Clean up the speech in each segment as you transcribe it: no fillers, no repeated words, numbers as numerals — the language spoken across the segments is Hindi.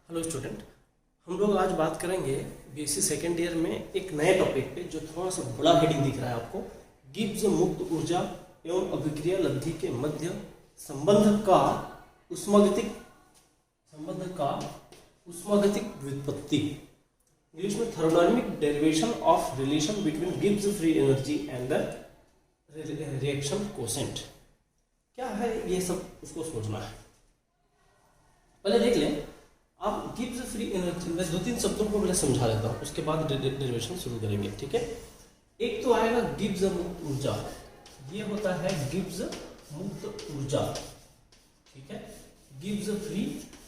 हेलो स्टूडेंट, हम लोग आज बात करेंगे बीएससी सेकेंड ईयर में एक नए टॉपिक पे जो थोड़ा सा बड़ा हेडिंग दिख रहा है आपको। गिब्स मुक्त ऊर्जा एवं अभिक्रिया लब्धि के मध्य संबंध का उष्मागतिक व्युत्पत्ति, इंग्लिश में thermodynamic derivation of relation between Gibbs free energy and the reaction quotient. क्या है ये सब, उसको सोचना है। पहले देख लें आप गिब्स फ्री एनर्जी में दो तीन शब्दों को पहले समझा देता हूँ, उसके बाद डेरिवेशन शुरू करेंगे। ठीक है, एक तो आएगा गिब्स मुक्त ऊर्जा, ये होता है गिब्स मुक्त ऊर्जा। ठीक है, गिब्स फ्री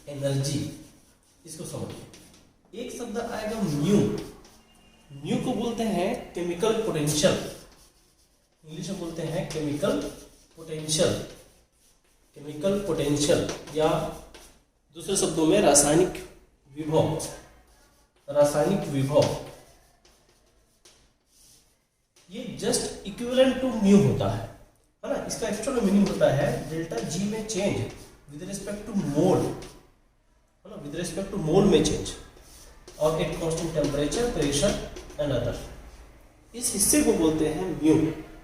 एनर्जी, इसको समझिए। एक शब्द आएगा म्यू, म्यू को बोलते हैं केमिकल पोटेंशियल, इंग्लिश में बोलते हैं केमिकल पोटेंशियल, केमिकल पोटेंशियल या दूसरे शब्दों में रासायनिक विभव, रासायनिक विभव। ये जस्ट इक्विवेलेंट टू म्यू होता है ना। इसका एक्चुअल मीनिंग होता है डेल्टा जी में चेंज विद रिस्पेक्ट टू मोल, है ना, विद रिस्पेक्ट टू मोल में चेंज और at constant temperature, pressure and other. इस हिस्से को बोलते हैं म्यू।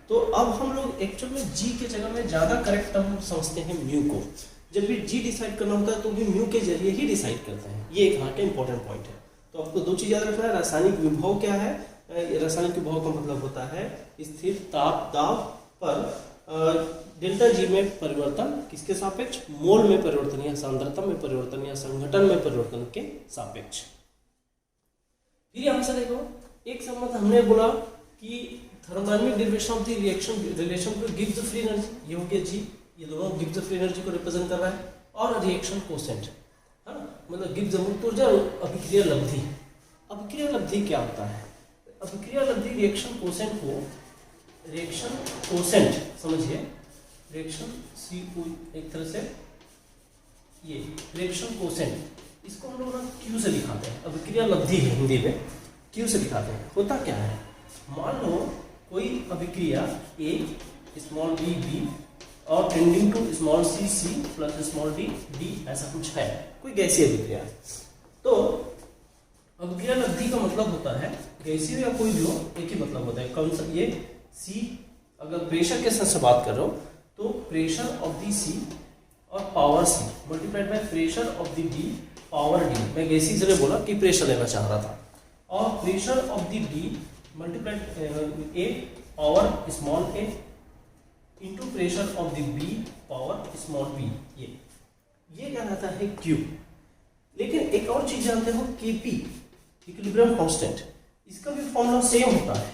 तो अब हम लोग एक्चुअल में जी के जगह में ज्यादा करेक्ट टर्म समझते हैं म्यू को। जब भी जी डिसाइड करना होता है तो भी म्यू के जरिए ही डिसाइड करते हैं। ये एक यहाँ का इंपॉर्टेंट पॉइंट है। तो आपको दो चीज याद रखना है। रासायनिक विभव क्या है? रासायनिक विभव का मतलब होता है स्थिर ताप दाब पर डेल्टा जी में परिवर्तन किसके सापेक्ष? मोल में परिवर्तन या सांद्रता में परिवर्तन या संघटन में परिवर्तन के सापेक्ष। फिर यहां से देखो, एक संबंध हमने बोला कि thermodynamic derivation of the reaction relation to Gibbs free energy, ये हो गया जी, ये दोनों गिब्स फ्री एनर्जी को रिप्रेजेंट कर रहा है। और रिएक्शन कोसेंट, है ना, मतलब गिब्स मुक्त ऊर्जा और अभिक्रिया लब्धि। अभिक्रिया लब्धि क्या होता है? अभिक्रिया लब्धि रिएक्शन कोसेंट को, रिएक्शन कोसेंट समझिए, रिएक्शन CO एक तरह से ये रिएक्शन कोसेंट, इसको हम लोग ना Q से दिखाते हैं। अभिक्रिया लब्धि है हिंदी में, Q से दिखाते हैं। होता क्या है, मान लो कोई अभिक्रिया A स्मॉल b b और tending to small c c plus small d d, ऐसा कुछ है, कोई गैसीय अभिक्रिया। तो अभिक्रिया लब्धि का मतलब होता है, गैसीय या कोई भी हो एक ही मतलब होता है। कौन सा? ये c, अगर प्रेशर के साथ से बात कर रहे हो तो प्रेशर ऑफ द c और power c multiplied by pressure of the d power d। मैं गैसीय से बोला कि प्रेशर लेना चाह रहा था, और pressure of the d multiplied a power small a into pressure of the b power small b। ये क्या रहता है? Q। लेकिन एक और चीज जानते हो, Kp इक्विलिब्रियम कांस्टेंट, इसका भी फॉर्मूला सेम होता है,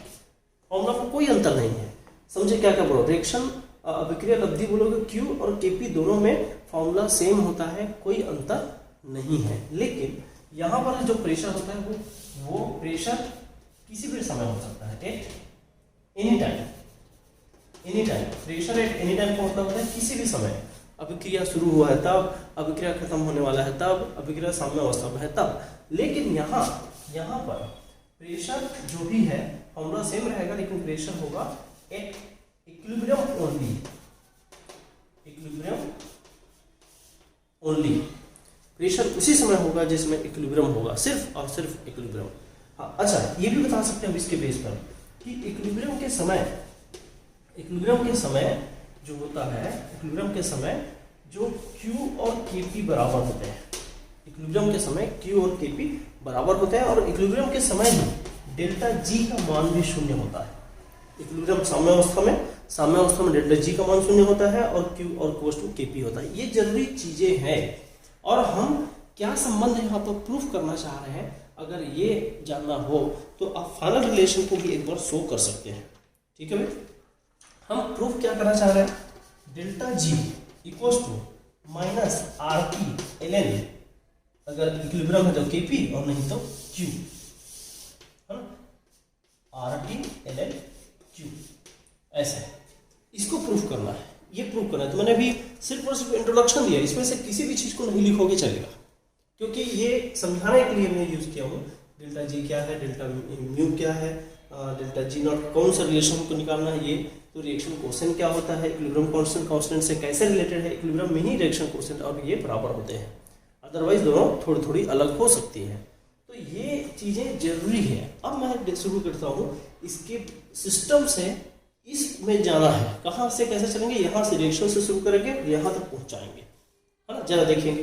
फॉर्मूला में कोई अंतर नहीं है। समझे क्या क्या बोलो? रिएक्शन अभिक्रिया लब्धि बोलोगे Q और Kp दोनों में फॉर्मूला सेम होता है, कोई अंतर नहीं है। लेकिन यहाँ पर जो प्रेशर होता है वो प्रेशर किसी भी समय हो सकता है, at any time, any time. Pressure at any time का मतलब होता है किसी भी समय। अभिक्रिया शुरू हुआ है तब, अभिक्रिया खत्म होने वाला है तब, अभिक्रिया साम्य अवस्था में है तब। लेकिन यहाँ पर प्रेशर जो भी है फॉर्मूला सेम रहेगा, लेकिन प्रेशर होगा at equilibrium only, equilibrium only. Pressure उसी समय होगा जिसमें इक्विलिब्रियम होगा, सिर्फ और सिर्फ इक्विलिब्रियम। हाँ, अच्छा, ये भी बता सकते हैं इसके बेस पर कि इक्विलिब्रियम के समय जो होता है, इक्विलिब्रियम के समय जो Q और Kp बराबर होते हैं, इक्विलिब्रियम के समय Q और Kp बराबर होते हैं, और इक्विलिब्रियम के समय ही डेल्टा G का मान भी शून्य होता है। इक्विलिब्रियम साम्य अवस्था में डेल्टा G का मान शून्य होता है और Q और कोस टू Kp होता है। ये जरूरी चीजें हैं। और हम क्या संबंध यहाँ पर प्रूफ करना चाह रहे हैं, अगर ये जानना हो तो आप फाइनल रिलेशन को भी एक बार शो कर सकते हैं। ठीक है भाई, हम प्रूफ क्या करना चाह रहे हैं? Delta G equals to minus RT ln, अगर इक्विलिब्रियम है तो Kp और नहीं तो Q, है ना, RT ln Q, ऐसे इसको प्रूफ करना है। ये प्रूफ करना है तो मैंने अभी सिर्फ और सिर्फ इंट्रोडक्शन दिया, इसमें से किसी भी चीज को नहीं लिखोगे चलेगा, क्योंकि ये समझाने के लिए मैं यूज किया हूँ। डेल्टा G क्या है, डेल्टा म्यू क्या है, डेल्टा G नॉट कौन सा रिलेशन को निकालना है, ये तो रिएक्शन कोसेंट क्या होता है, इक्विलिब्रियम कांस्टेंट से कैसे रिलेटेड है, इक्विलिब्रियम में ही रिएक्शन कोसेंट और ये बराबर होते हैं। अदरवाइज दोनों थोड़ी थोड़ी अलग हो सकती है। तो ये चीज़ें जरूरी है। अब मैं शुरू करता हूँ इसके सिस्टम से, इसमें जाना है कहाँ से कैसे चलेंगे, यहाँ से रिएक्शन से शुरू करेंगे, यहाँ तक पहुँचाएंगे, है ना। जरा देखेंगे,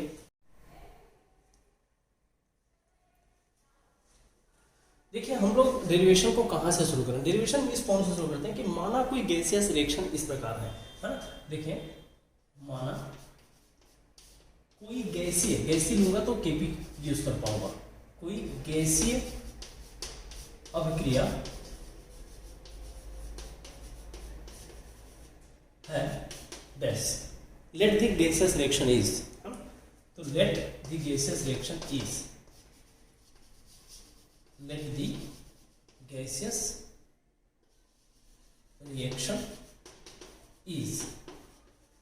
देखिए हम लोग डेरिवेशन को कहाँ से शुरू करें। डेरिवेशन इस फॉर्म से शुरू करते हैं कि माना कोई गैसियस रिएक्शन इस प्रकार है ना। देखिए माना कोई गैसीय लूंगा तो केपी यूज कर पाऊंगा। कोई गैसीय अभिक्रिया है dash, let the gaseous reaction is, तो let the gaseous reaction is, let the gaseous reaction is.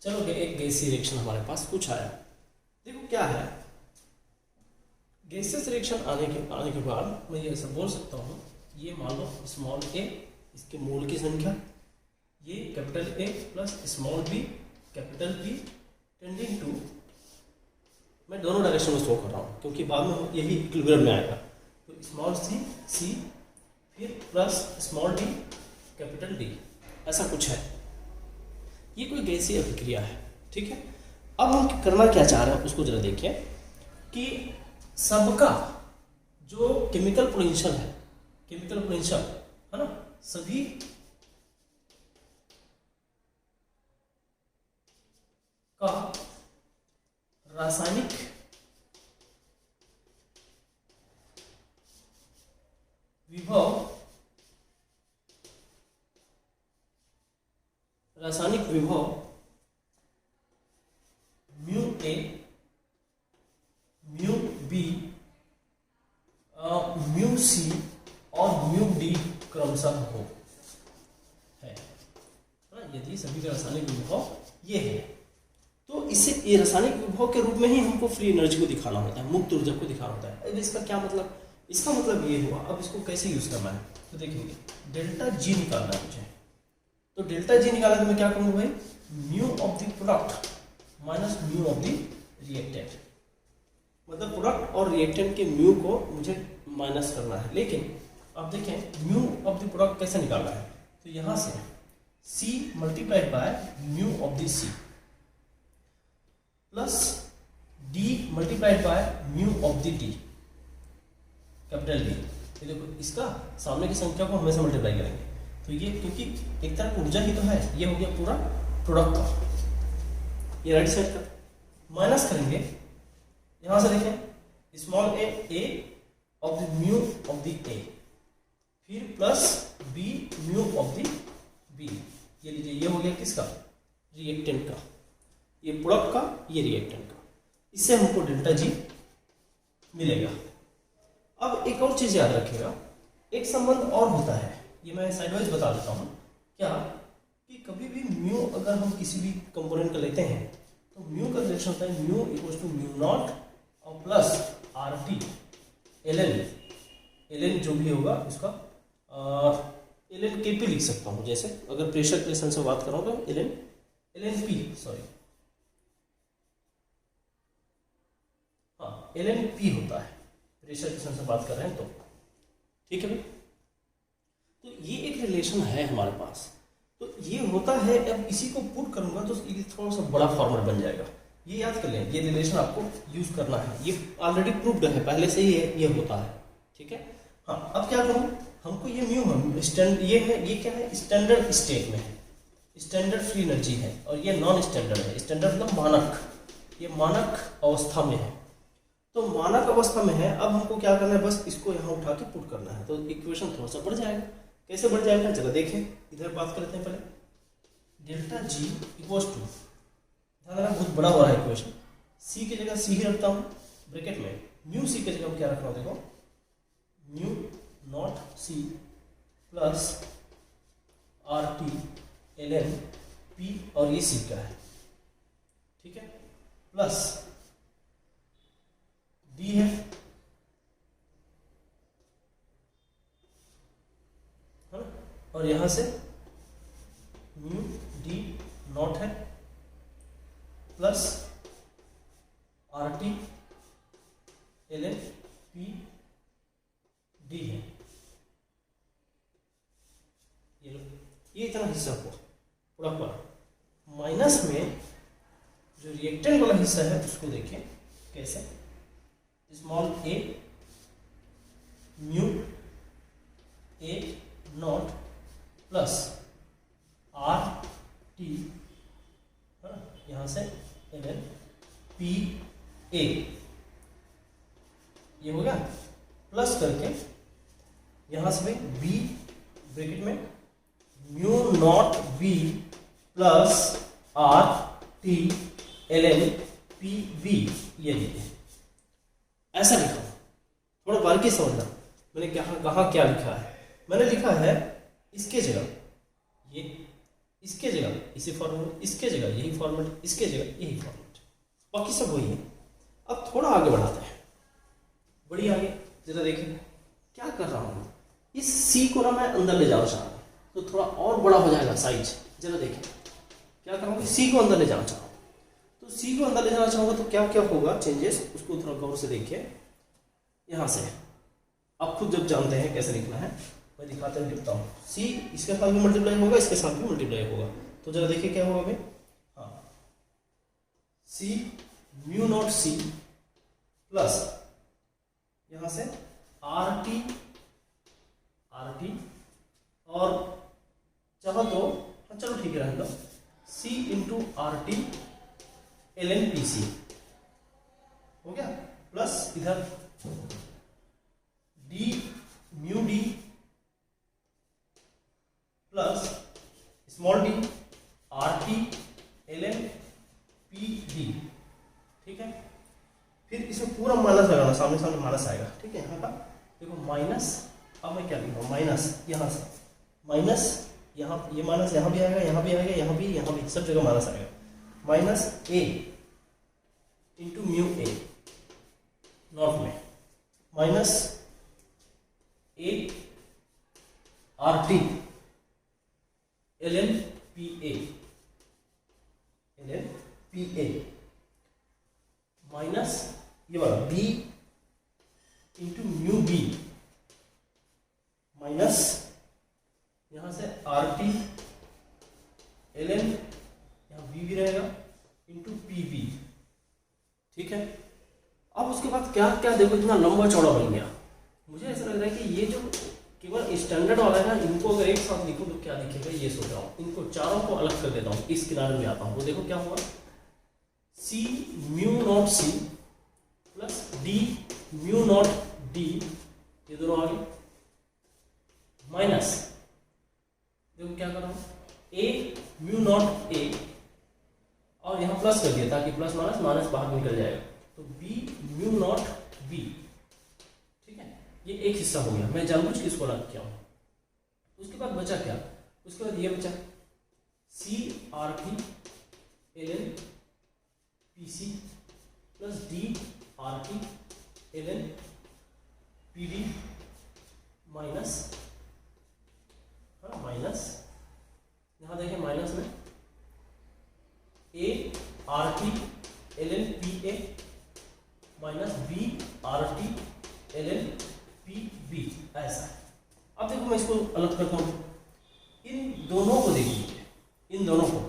चलो एक गैसीय रिएक्शन हमारे पास कुछ आया। देखो क्या है, गैसियस रिएक्शन आने के बाद मैं ये ऐसा बोल सकता हूँ, ये मान लो स्मॉल ए, इसके मोल की संख्या, ये capital A plus small B capital B tending to, मैं दोनों डायरेक्शन में शो कर रहा हूँ क्योंकि बाद में यही इक्विलिब्रियम में आएगा। तो स्मॉल सी फिर plus small D capital D, ऐसा कुछ है। ये कोई गैसीय अभिक्रिया है, ठीक है। अब हम करना क्या चाह रहे हैं उसको जरा देखिए कि सबका जो केमिकल पोटेंशियल है, केमिकल पोटेंशियल है ना, सभी का रासायनिक विभव, mu a mu b mu सी और म्यू डी क्रमशः हो है ना। यदि सभी का रासायनिक विभव ये है तो इसे ये रासायनिक विभव के रूप में ही हमको फ्री एनर्जी को दिखाना होता है, मुक्त ऊर्जा को दिखाना होता है। अब इसका क्या मतलब, इसका मतलब ये हुआ, अब इसको कैसे यूज करना है तो देखेंगे, डेल्टा जी निकालना है मुझे। तो डेल्टा जी निकाला तो मैं क्या करूँगा भाई, mu of the product minus mu of the reactant, मतलब प्रोडक्ट और रिएक्टेंट के म्यू को मुझे माइनस करना है। लेकिन अब देखें म्यू ऑफ द प्रोडक्ट कैसे निकालना है, तो यहाँ से C multiplied by mu of the C plus D multiplied by mu of the D capital D। ये देखो इसका सामने की संख्या को हमेशा मल्टीप्लाई करेंगे तो ये, क्योंकि एक तरह की ऊर्जा ही तो है, ये हो गया पूरा प्रोडक्ट का, ये राइट साइड का माइनस करेंगे। यहां से देखें small a of the mu of the a, फिर plus b mu of the b, ये लीजिए ये हो गया किसका, रिएक्टेंट का, ये प्रोडक्ट का, ये रिएक्टेंट का। इससे हमको डेल्टा जी मिलेगा। अब एक और चीज याद रखिएगा, एक संबंध और होता है, ये मैं साइडवाइज बता देता हूँ क्या, कि कभी भी म्यू अगर हम किसी भी कंपोनेंट का लेते हैं तो म्यू का रिलेशन होता है mu equals to mu naught और प्लस आर टी एल जो भी होगा उसका एल एन के पी लिख सकता हूँ। जैसे अगर प्रेशर रिलेशन से बात कर रहा हूँ तो एल एन पी, सॉरी हाँ एल एन पी होता है, प्रेशर रिलेशन से बात कर रहे हैं तो, ठीक है भाई। तो ये एक रिलेशन है हमारे पास, तो ये होता है। अब इसी को पुट करूंगा तो ये थोड़ा सा बड़ा फॉर्मूला बन जाएगा, ये याद कर लें, ये रिलेशन आपको यूज करना है, ये ऑलरेडी प्रूव्ड है, पहले से ही ये होता है, ठीक है। हाँ अब क्या करूँ, हमको ये म्यू ये है, ये क्या है, स्टैंडर्ड स्टेट में है, स्टैंडर्ड फ्री एनर्जी है, और ये नॉन स्टैंडर्ड है। स्टैंडर्ड मतलब मानक, ये मानक अवस्था में है, तो मानक अवस्था में है। अब हमको क्या करना है, बस इसको यहाँ उठा के पुट करना है, तो इक्वेशन थोड़ा सा बढ़ जाएगा। कैसे बढ़ जाएगा, चलो देखें, इधर बात करते हैं पहले। डेल्टा जी इक्वल्स टू, ध्यान रखना बहुत बड़ा हो रहा है इक्वेशन, सी की जगह सी ही रखता हूँ ब्रैकेट में, म्यू सी की जगह क्या रख रहा हूँ, देखो म्यू नॉट सी plus R T L N P, और ये सी का है, ठीक है, प्लस डी है ना, और यहां से म्यू डी नॉट है plus R T ln p d है। ये लो, ये इतना हिस्सा हुआ पूरा पूरा। माइनस में जो रिएक्टेंट वाला हिस्सा है उसको देखिए कैसे, small a mu a not plus R T है ना, यहाँ से ln p a, ये हो गया, प्लस करके यहाँ से b ब्रैकेट में mu naught b plus R T ln p b, ये लिखे, ऐसा लिखा। थोड़ा बारीकी समझना मैंने कहाँ क्या लिखा है। मैंने लिखा है इसके जगह ये, इसके जगह इसी फॉर्मेट, इसके जगह यही फॉर्मेट, इसके जगह यही फॉर्मेट, बाकी सब वही है। अब थोड़ा आगे बढ़ाते हैं, बड़ी आगे, जरा देखिए क्या कर रहा हूँ। इस सी को ना मैं अंदर ले जाना चाह रहा हूँ, तो थोड़ा और बड़ा हो जाएगा साइज। जरा देखिए क्या करूँगा, सी को अंदर ले जाना चाह रहा हूँ, तो सी को अंदर ले जाना चाहूँगा तो क्या क्या होगा चेंजेस, उसको थोड़ा गौर से देखिए। यहाँ से आप खुद जब जानते हैं कैसे लिखना है, मैं दिखाते हुए लिखता हूँ। सी इसके साथ भी मल्टीप्लाई होगा, इसके साथ भी मल्टीप्लाई होगा, तो जरा देखिए क्या होगा भाई। हाँ, सी म्यू नॉट सी प्लस यहाँ से आर टी और चाहो तो चलो ठीक है रहने दो, c into r T ln P c हो गया, प्लस इधर d mu d plus small d R T ln P d. ठीक है, फिर इसमें पूरा माइनस लगाना, सामने सामने माइनस आएगा। ठीक है, यहाँ का देखो माइनस, अब मैं क्या लिखूँ, माइनस यहाँ से माइनस, यहाँ ये माइनस यहाँ भी आएगा, यहाँ भी आएगा, यहाँ भी सब जगह माइनस आएगा। Minus a into mu a naught में minus a R T ln P A minus ये वाला b into mu b minus यहाँ से आर टी ln यहाँ बी भी रहेगा इंटू पी बी। ठीक है, अब उसके बाद क्या क्या देखो, इतना लंबा चौड़ा बन गया। मुझे ऐसा लग रहा है कि ये जो केवल स्टैंडर्ड वाला है ना, इनको अगर एक साथ लिखूं तो क्या दिखेगा, ये सोच रहा हूँ। इनको चारों को अलग कर देता हूँ, इस किनारे में आता हूँ, वो देखो क्या हुआ, सी म्यू नॉट सी plus d mu naught d, ये दोनों आ गए, माइनस देखो क्या कर रहा हूँ, ए म्यू नॉट ए और यहाँ प्लस कर दिया ताकि प्लस माइनस माइनस बाहर निकल जाएगा, तो बी म्यू नॉट बी। ठीक है, ये एक हिस्सा हो गया, मैं जानबूझ के इसको अलग किया हूँ। उसके बाद बचा क्या, उसके बाद ये बचा C R T ln P C plus D R T ln P D minus, हाँ माइनस, यहाँ देखें माइनस में A R T ln P A minus B R T ln P B, ऐसा है। अब देखो मैं इसको अलग करता हूँ, इन दोनों को देखिए, इन दोनों को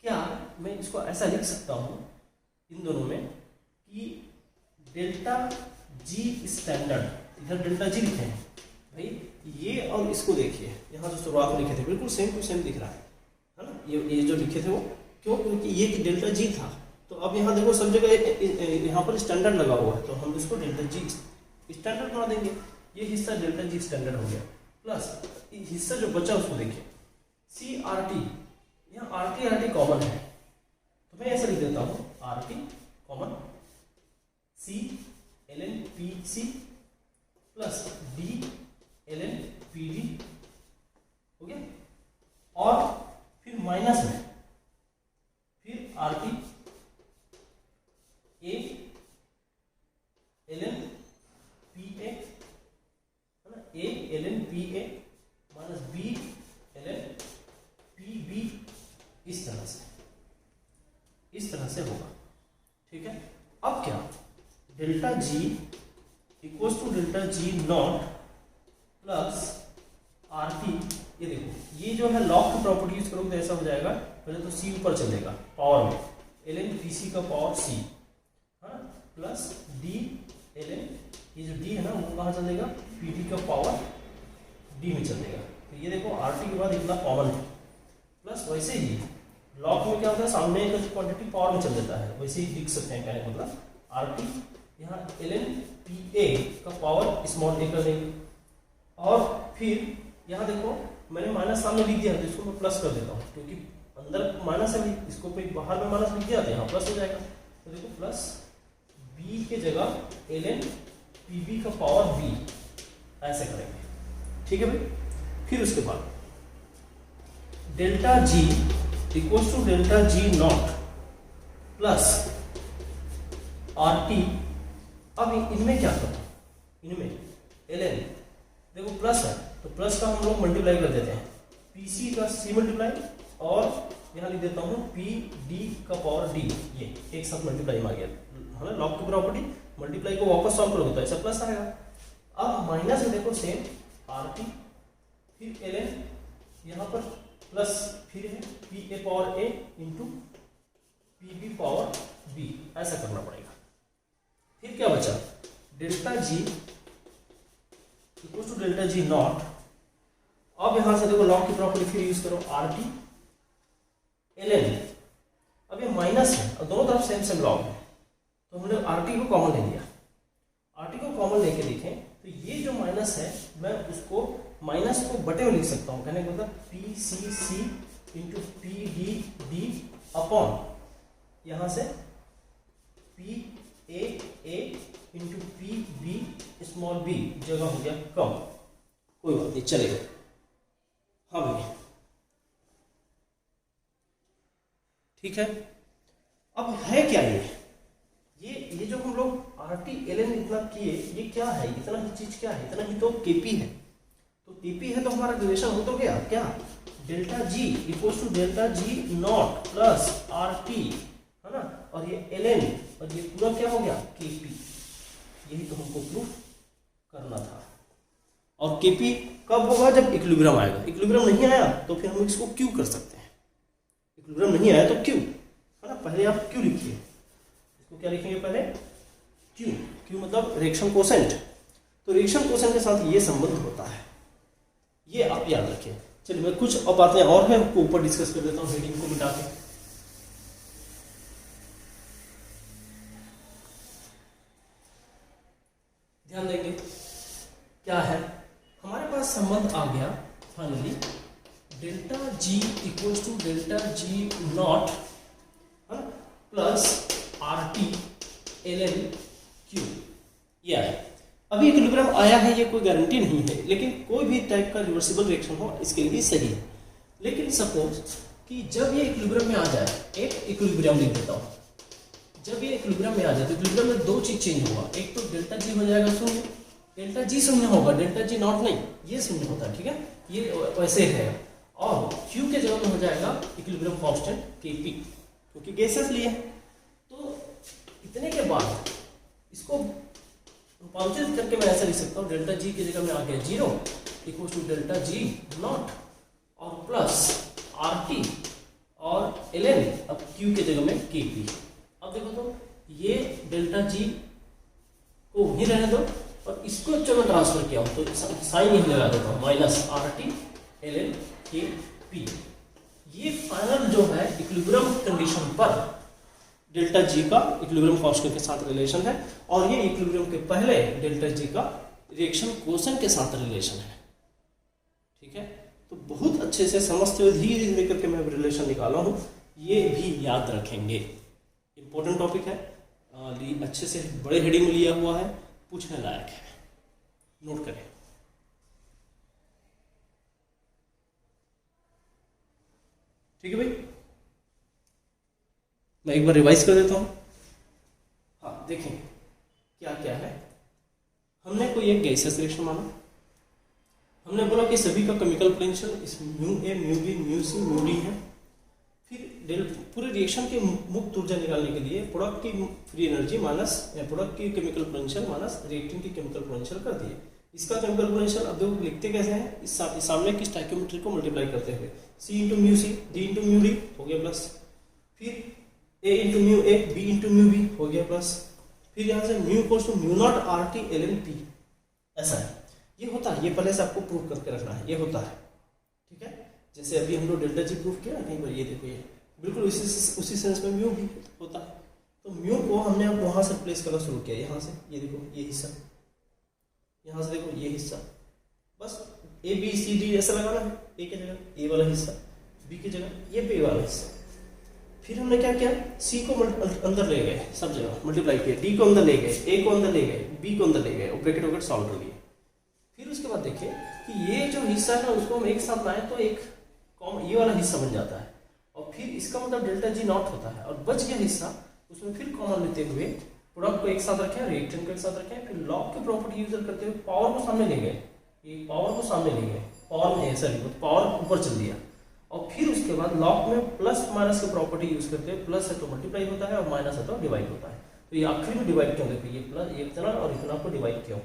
क्या मैं इसको ऐसा लिख सकता हूँ इन दोनों में कि डेल्टा जी स्टैंडर्ड, इधर डेल्टा जी लिखे हैं भाई, ये और इसको देखिए, यहाँ जो शुरुआत में लिखे थे बिल्कुल सेम टू सेम दिख रहा है ना, ये जो लिखे थे वो क्यों, क्योंकि ये डेल्टा जी था, तो अब यहाँ देखो सब जगह यहाँ पर स्टैंडर्ड लगा हुआ है, तो हम इसको डेल्टा जी स्टैंडर्ड बना देंगे। ये हिस्सा डेल्टा जी स्टैंडर्ड हो गया, प्लस हिस्सा जो बचा उसको देखिए सी आर टी, यहाँ आर टी कॉमन है, तो मैं ऐसा लिख देता हूँ R T common C ln P C plus D ln P D हो गया, और फिर माइनस में फिर R T A ln P A है ना, A ln P A minus B ln P B, इस तरह से होगा। ठीक है, अब क्या delta G equals to delta G naught plus R T. ये देखो ये जो है लॉग की प्रॉपर्टी यूज करोगे तो ऐसा हो जाएगा, पहले तो सी ऊपर चलेगा पावर में, एल एन पी सी का पावर सी, हाँ, प्लस डी एल एन, ये जो डी है ना वो कहाँ चलेगा, पी डी का पावर डी में चलेगा। तो ये देखो आर टी के बाद इतना कॉमन है, प्लस वैसे ही लॉग में क्या होता है, सामने का क्वांटिटी पावर में चल जाता है, वैसे ही लिख सकते हैं, क्या मतलब आर टी यहाँ एल एन पी ए का पावर स्मॉल ए कर देंगे, और फिर यहाँ देखो मैंने माइनस सामने लिख दिया तो इसको मैं प्लस कर देता हूँ, क्योंकि अंदर माइनस है, इसको बाहर में माइनस लिख दिया तो यहाँ प्लस हो जाएगा। तो देखो प्लस बी के जगह एल एन पी बी का पावर बी, ऐसे करेंगे, ठीक है भाई। फिर उसके बाद delta G equals to delta G naught plus R T. अब इनमें क्या करें, इनमें एल एन देखो प्लस है तो प्लस का हम लोग मल्टीप्लाई कर देते हैं, पी सी का सी मल्टीप्लाई, और यहाँ लिख देता हूँ पी डी का पावर डी, ये एक साथ मल्टीप्लाई में आ गया है ना, लॉग की प्रॉपर्टी, मल्टीप्लाई को वापस सॉल्व करोगे तो ऐसा प्लस आएगा। अब माइनस में देखो सेम आर टी, फिर एल एन, यहाँ पर प्लस फिर है P A power A into P B power B, ऐसा करना पड़ेगा। फिर क्या बचा, delta G equal to delta G naught. अब यहां से देखो लॉग की प्रॉपर्टी फिर यूज करो, आर टी एल एन, अब ये माइनस है और दोनों तरफ सेम सेम लॉग है, तो हमने आर टी को कॉमन ले लिया, आर टी को कॉमन लेके देखें तो ये जो माइनस है मैं उसको माइनस को बटे में लिख सकता हूँ, कहने का मतलब p c c into p d d upon यहां से p a into P b small b, जगह हो गया कम, कोई बात नहीं चलेगा। हाँ भाई ठीक है। अब है क्या ये जो हम लोग आर टी एल एन इतना किए, ये क्या है, इतना ही चीज क्या है, इतना ही तो केपी है, तो केपी है तो हमारा रिलेशन हो तो गया क्या, delta G equals to delta G naught plus R T, है ना, और ये एल एन और ये पूरा क्या हो गया केपी, यही तो हमको प्रूफ करना था। और केपी कब होगा, जब इक्विलिब्रियम आएगा, इक्विलिब्रियम नहीं आया तो फिर हम इसको क्यू कर सकते हैं, इक्विलिब्रियम नहीं आया तो क्यू, है ना, पहले आप क्यू लिखिए, इसको क्या लिखेंगे पहले क्यू, क्यू मतलब रिएक्शन कोसेंट, तो रिएक्शन कोसेंट के साथ ये संबंध होता है, ये आप याद रखिए। चलिए मैं कुछ और बातें और है आपको ऊपर डिस्कस कर देता हूँ हेडिंग को मिटा के। ध्यान देंगे क्या है, हमारे पास संबंध आ गया finally, delta G equals to delta G naught plus R T L N Q, ये आया। अभी इक्विलिब्रियम आया है, ये कोई गारंटी नहीं है, लेकिन कोई भी टाइप का रिवर्सिबल रिएक्शन हो इसके लिए सही है। लेकिन सपोज कि जब ये इक्विलिब्रियम में आ जाए, एक इक्विलिब्रियम लिख देता हूँ, जब ये इक्विलिब्रियम में आ जाए तो इक्विलिब्रियम में दो चीज चेंज होगा, एक तो डेल्टा जी हो जाएगा शून्य, डेल्टा जी शून्य होगा, डेल्टा जी नॉट नहीं, ये शून्य होता है, ठीक है, ये वैसे है, और क्यू के जगह में हो जाएगा इक्विलिब्रियम कांस्टेंट केपी, क्योंकि गैसेस लिए। तो इतने के बाद इसको रूपांतरित करके मैं ऐसा लिख सकता हूँ, डेल्टा जी की जगह में आ गया 0 equal to delta G naught और प्लस आर टी और एल एन, अब क्यू के जगह में के पी। अब देखो तो ये डेल्टा जी को वहीं रहने दो और इसको चलो ट्रांसफर किया हो तो साइन यही लगा देता हूँ, minus R T L N K P. ये फाइनल जो है इक्विलिब्रियम कंडीशन पर डेल्टा जी का इक्विलिब्रियम कांस्टेंट के साथ रिलेशन है, और ये इक्विलिब्रियम के पहले डेल्टा जी का रिएक्शन कोसेंट के साथ रिलेशन है, ठीक है। तो बहुत अच्छे से समझते हुए धीरे धीरे करके मैं रिलेशन निकाला हूँ, ये भी याद रखेंगे, इंपॉर्टेंट टॉपिक है, अच्छे से बड़े हेडिंग में लिया हुआ है, पूछने लायक है, नोट करें। ठीक है भाई, मैं एक बार रिवाइज कर देता हूं। हाँ देखें क्या क्या है, हमने कोई एक गैसियस रिएक्शन माना, हमने बोला कि सभी का केमिकल पोटेंशियल इस mu a mu b mu c mu d है, फिर पूरे रिएक्शन की मुक्त ऊर्जा निकालने के लिए प्रोडक्ट की फ्री एनर्जी माइनस प्रोडक्ट की केमिकल पोटेंशियल माइनस रिएक्टेंट की केमिकल पोटेंशियल कर दिए। इसका केमिकल पोटेंशियल अब देखो लिखते कैसे हैं, इस सामने की स्टोइकियोमेट्री को मल्टीप्लाई करते हुए C into mu C D into mu D हो गया प्लस, फिर A into mu A B into mu B हो गया प्लस, फिर यहाँ से mu equals to mu naught RT ln P। ऐसा है, ये होता है, ये पहले से आपको प्रूव करके रखना है, ये होता है। ठीक है, जैसे अभी हम लोग डेल्टा जी प्रूव किया ना कहीं पर, ये देखो ये बिल्कुल उसी सेंस में म्यू भी होता है। तो म्यू को हमने अब वहां से प्लेस करना शुरू किया, यहाँ से ये देखो ये हिस्सा, यहाँ से देखो ये हिस्सा, बस A B C D ऐसा लगाना है, A की जगह A वाला हिस्सा, B की जगह ये B वाला हिस्सा। फिर हमने क्या किया, C को अंदर ले गए, सब जगह मल्टीप्लाई किया, D को अंदर ले गए, A को अंदर ले गए, B को अंदर ले गए और ब्रैकेट वगैरह सॉल्व कर लिए। फिर उसके बाद देखिए कि ये जो हिस्सा है ना उसको हम एक साथ लाएं तो एक ये वाला हिस्सा बन जाता है, और फिर इसका मतलब डेल्टा जी नॉट होता है, और बच गया हिस्सा उसमें फिर कॉमन लेते हुए प्रोडक्ट को एक साथ रखें, रिएक्टेंट को एक साथ रखें, फिर लॉग की प्रॉपर्टी यूज करते हुए पावर को सामने ले गए, ये पावर को सामने ले गए, पावर में सॉरी पावर ऊपर चल दिया, और फिर उसके बाद लॉग में प्लस माइनस की प्रॉपर्टी यूज करते हुए प्लस है तो मल्टीप्लाई होता है और माइनस है तो डिवाइड होता है। तो ये आखिरी में डिवाइड क्यों, देखिए ये प्लस इतना और इतना को डिवाइड क्यों,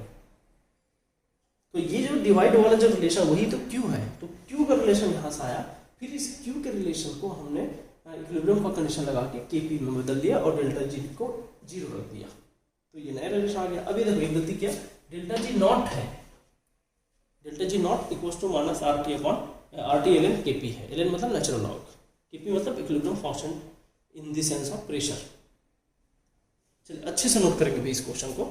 तो ये जो डिवाइड वाला जो रिलेशन वही तो Q है, तो Q का रिलेशन यहाँ से आया, फिर इस Q के रिलेशन को हमने इक्विलिब्रियम का कंडीशन लगा के Kp में बदल दिया और डेल्टा जी को 0 रख दिया, तो ये नया रिलेशन आ गया। अभी देखो एक गलती किया, डेल्टा जी नॉट है, delta G naught equals to minus RT ln Kp है, ln मतलब नेचुरल लॉग, Kp मतलब equilibrium constant in the sense of pressure. चलिए अच्छे से नोट करेंगे भाई इस क्वेश्चन को।